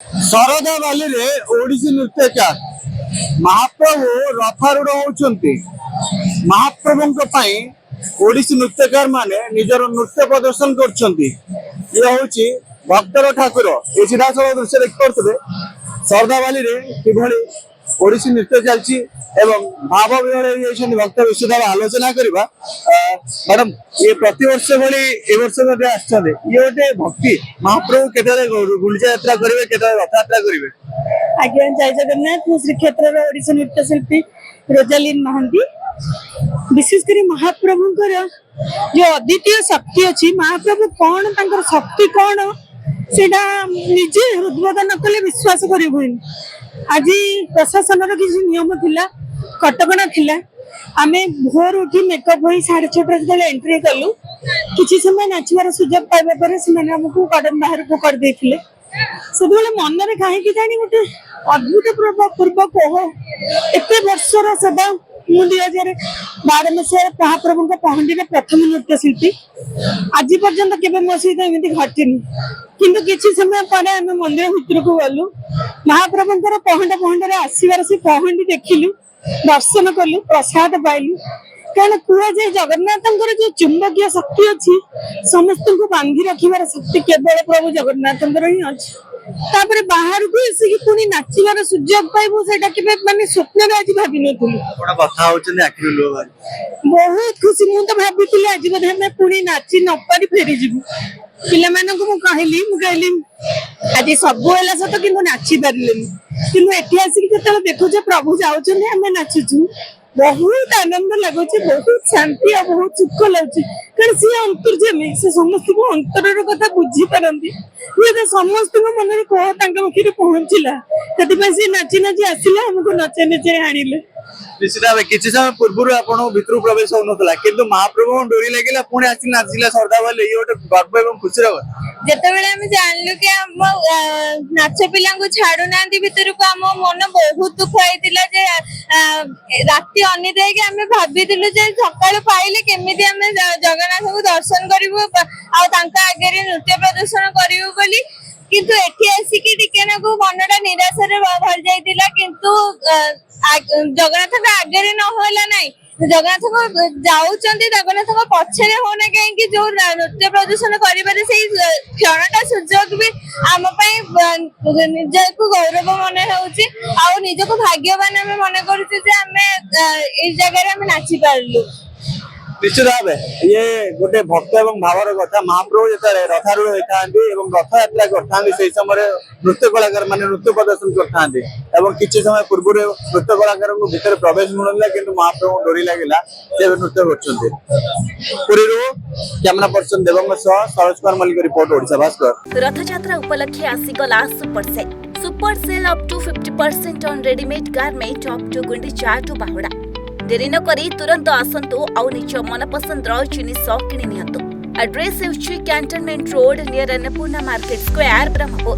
ଶରଧା ବାଲିରେ ଓଡ଼ିଶୀ ନୃତ୍ୟକାର ମହାପ୍ରଭୁ ରଥାରୂଢ଼ ହଉଛନ୍ତି। ମହାପ୍ରଭୁଙ୍କ ପାଇଁ ଓଡ଼ିଶୀ ନୃତ୍ୟକାର ମାନେ ନିଜର ନୃତ୍ୟ ପ୍ରଦର୍ଶନ କରୁଛନ୍ତି। ଇଏ ହଉଛି ଭକ୍ତର ଠାକୁର। ଏ ସିଧାସଳଖ ଦୃଶ୍ୟ ଦେଖିପାରୁଥିବେ ଶରଧା ବାଲିରେ କିଭଳି ଓଡ଼ିଶୀ ନୃତ୍ୟ ଚାଲିଛି ଏବଂ ଭାବ ବିହଳ ହେଇଯାଇଛନ୍ତି ଭକ୍ତ। ବିଷୟରେ ଆଲୋଚନା କରିବା। ମ୍ୟାଡାମ ଇଏ ପ୍ରତିବର୍ଷ ଭଳି ଏ ବର୍ଷ ମଧ୍ୟ ଆସିଛନ୍ତି। ଇଏ ଗୋଟେ ଭକ୍ତି ମହାପ୍ରଭୁ କେତେବେଳେ ଗୁଣ୍ଡିଚା ଯାତ୍ରା କରିବେ, କେତେବେଳେ ରଥଯାତ୍ରା କରିବେ? ଆଜ୍ଞା, ଜୟ ଜଗନ୍ନାଥ। ମୁଁ ଶ୍ରୀକ୍ଷେତ୍ରର ଓଡ଼ିଶୀ ନୃତ୍ୟଶିଳ୍ପୀ ରୋଜାଲିନ ମହାନ୍ତି। ବିଶେଷ କରି ମହାପ୍ରଭୁଙ୍କର ଯୋଉ ଅଦ୍ୱିତୀୟ ଶକ୍ତି ଅଛି, ମହାପ୍ରଭୁ କଣ ତାଙ୍କର ଶକ୍ତି କଣ ସେଇଟା ନିଜେ ହୃଦବୋଧ ନ କଲେ ବିଶ୍ୱାସ କରିହୁଏନି। ଆଜି ପ୍ରଶାସନର କିଛି ନିୟମ ଥିଲା, କଟକଣା ଥିଲା। ଆମେ ଭୋର ଉଠି ମେକଅପ୍ ହୋଇ 6:30 ଯେତେବେଳେ ଏଣ୍ଟ୍ରି କଲୁ, କିଛି ସମୟ ନାଚିବାର ସୁଯୋଗ ପାଇବା ପରେ ସେମାନେ ଆମକୁ କଡ଼ନ ବାହାରକୁ କରିଦେଇଥିଲେ। ସେତେବେଳେ ମନରେ କାହିଁକି ଜାଣି ଗୋଟେ ଅଦ୍ଭୁତ କୋହ। ଏତେ ବର୍ଷର ସେବା। ମୁଁ 2012 ମସିହାରେ ମହାପ୍ରଭୁଙ୍କ ପହଣ୍ଡିରେ ପ୍ରଥମ ନୃତ୍ୟଶିଳ୍ପୀ। ଆଜି ପର୍ଯ୍ୟନ୍ତ କେବେ ମୋ ସହିତ ଏମିତି ଘଟିନି। କିନ୍ତୁ କିଛି ସମୟ ପରେ ଆମେ ମନ୍ଦିର ଭିତରକୁ ଗଲୁ, ମହାପ୍ରଭୁଙ୍କର ପହଣ୍ଡରେ ଆସିବାର ସେ ପହଣ୍ଡି ଦେଖିଲୁ, ଦର୍ଶନ କଲୁ, ପ୍ରସାଦ ପାଇଲୁ। କାରଣ କୁହାଯାଏ ଜଗନ୍ନାଥଙ୍କର ଯୋଉ ଚୁମ୍ବକୀୟ ଶକ୍ତି ଅଛି, ସମସ୍ତଙ୍କୁ ବାନ୍ଧି ରଖିବାର ଶକ୍ତି କେବଳ ପ୍ରଭୁ ଜଗନ୍ନାଥଙ୍କର ହିଁ ଅଛି। ତାପରେ ବାହାରକୁ ଆସିକି ପୁଣି ନାଚିବାର ସୁଯୋଗ ପାଇବୁ, ସେଇଟା କେବେ ମାନେ ସ୍ୱପ୍ନରେ ଆଜି ଭାବିନଥିଲୁ। ଆପଣ କଥା ହଉଛନ୍ତି ଆଖିରୁ ଲୁହ ବାହାରି। ବହୁତ ଖୁସି। ମୁଁ ତ ଭାବିଥିଲି ଆଜି ବୋଧେ ଆମେ ପୁଣି ନାଚି ନ ପାରି ଫେରିଯିବୁ। ପିଲାମାନଙ୍କୁ ମୁଁ କହିଲି ଆଜି ସବୁ ହେଲା ସତ କିନ୍ତୁ ନାଚି ପାରିଲେନି। କିନ୍ତୁ ଏଠି ଆସିକି ଯେତେବେଳେ ଦେଖୁଛ ପ୍ରଭୁ ଯାଉଛନ୍ତି, ଆମେ ନାଚୁଛୁ, ବହୁତ ଆନନ୍ଦ ଲାଗୁଛି, ବହୁତ ଶାନ୍ତି ଆଉ ବହୁତ ସୁଖ ଲାଗୁଛି। କାରଣ ସିଏ ଅନ୍ତର୍ଯ୍ୟାମୀ, ସେ ସମସ୍ତଙ୍କୁ ଅନ୍ତରର କଥା ବୁଝିପାରନ୍ତି। ହୁଏତ ସମସ୍ତଙ୍କ ମନରେ କୋହ ତାଙ୍କ ପାଖରେ ପହଞ୍ଚିଲା, ସେଥିପାଇଁ ସେ ନାଚି ନାଚି ଆସିଲେ, ଆମକୁ ନଚାଇ ନଚାଇ ଆଣିଲେ। ନିଶ୍ଚିତ ଭାବେ କିଛି ସମୟ ପୂର୍ବରୁ ଆପଣଙ୍କୁ ଭିତରକୁ ପ୍ରବେଶ ହଉନଥିଲା, କିନ୍ତୁ ମହାପ୍ରଭୁଙ୍କ ଡୋରି ଲାଗିଲା, ପୁଣି ଆସି ନାଚିଲା ଶରଧା ବାଲି। ଇଏ ଗୋଟେ ଗର୍ବ ଏବଂ ଖୁସିର କଥା। ଯେତେବେଳେ ଆମେ ଜାଣିଲୁ କି ଆମ ନାଚ ପିଲାଙ୍କୁ ଛାଡୁନାହାନ୍ତି ଭିତରକୁ, ଆମ ମନ ବହୁତ ଦୁଃଖ ହେଇଥିଲା। ଯେ ରାତି ଅନିଦ୍ରା ହେଇକି ଆମେ ଭାବିଥିଲୁ ଯେ ସକାଳୁ ପାଇଲେ କେମିତି ଆମେ ଜଗନ୍ନାଥଙ୍କୁ ଦର୍ଶନ କରିବୁ ଆଉ ତାଙ୍କ ଆଗରେ ନୃତ୍ୟ ପ୍ରଦର୍ଶନ କରିବୁ ବୋଲି। କିନ୍ତୁ ଏଠି ଆସିକି ଟିକେ ନାକୁ ମନଟା ନିରାଶରେ ଭରି ଯାଇଥିଲା। କିନ୍ତୁ ଜଗନ୍ନାଥଙ୍କ ଆଗରେ ନ ହେଲା ନାଇଁ, ଜଗନ୍ନାଥଙ୍କ ଯାଉଛନ୍ତି, ଜଗନ୍ନାଥଙ୍କ ପଛରେ ହଉନା କାହିଁକି, ଯୋଉ ନୃତ୍ୟ ପ୍ରଦର୍ଶନ କରିବାରେ ସେଇ କ୍ଷଣଟା ସୁଯୋଗ ବି ଆମ ପାଇଁ ନିଜକୁ ଗୌରବ ମନେ ହଉଛି ଆଉ ନିଜକୁ ଭାଗ୍ୟବାନ ଆମେ ମନେ କରୁଛୁ ଯେ ଆମେ ଏଇ ଜାଗାରେ ଆମେ ନାଚି ପାରିଲୁ। ନିଶ୍ଚିତ ଭାବେ ଇଏ ଗୋଟେ ଭକ୍ତ ଏବଂ ଭାବର କଥା। ମହାପ୍ରଭୁ ଯେତେବେଳେ ରଥାରୂଢ଼ ହୋଇଥାନ୍ତି ଏବଂ ରଥଯାତ୍ରା କରିଥାନ୍ତି, ସେଇ ସମୟରେ ନୃତ୍ୟ କଳାକାର ମାନେ ନୃତ୍ୟ ପ୍ରଦର୍ଶନ କରିଥାନ୍ତି ଏବଂ କିଛି ସମୟ ପୂର୍ବରୁ ନୃତ୍ୟ କଳାକାରଙ୍କୁ ଭିତରେ ପ୍ରବେଶ ମିଳୁନଥିଲା, କିନ୍ତୁ ମହାପ୍ରଭୁଙ୍କ ଡୋରି ଲାଗିଲା, ସେ ଏବେ ନୃତ୍ୟ କରୁଛନ୍ତି। ପୁରୀରୁ କ୍ୟାମେରା ପର୍ସନ ଦେବଙ୍କ ସହ ସରୋଜ କୁମାର ମଲ୍ଲିକ ରିପୋର୍ଟ, ଓଡ଼ିଶା ଭାସ୍କର। ରଥଯାତ୍ରା ଉପଲକ୍ଷେ ଆସିଗଲା super sale up to 50% on readymade garment up to Gundicha to Bahuda. देरी न करी तुरंत आसंतु आउ निज मनपसंद जिनिस किणी नियंतु। एड्रेस हेउछि cantonment road near Annapurna market square Brahmapur.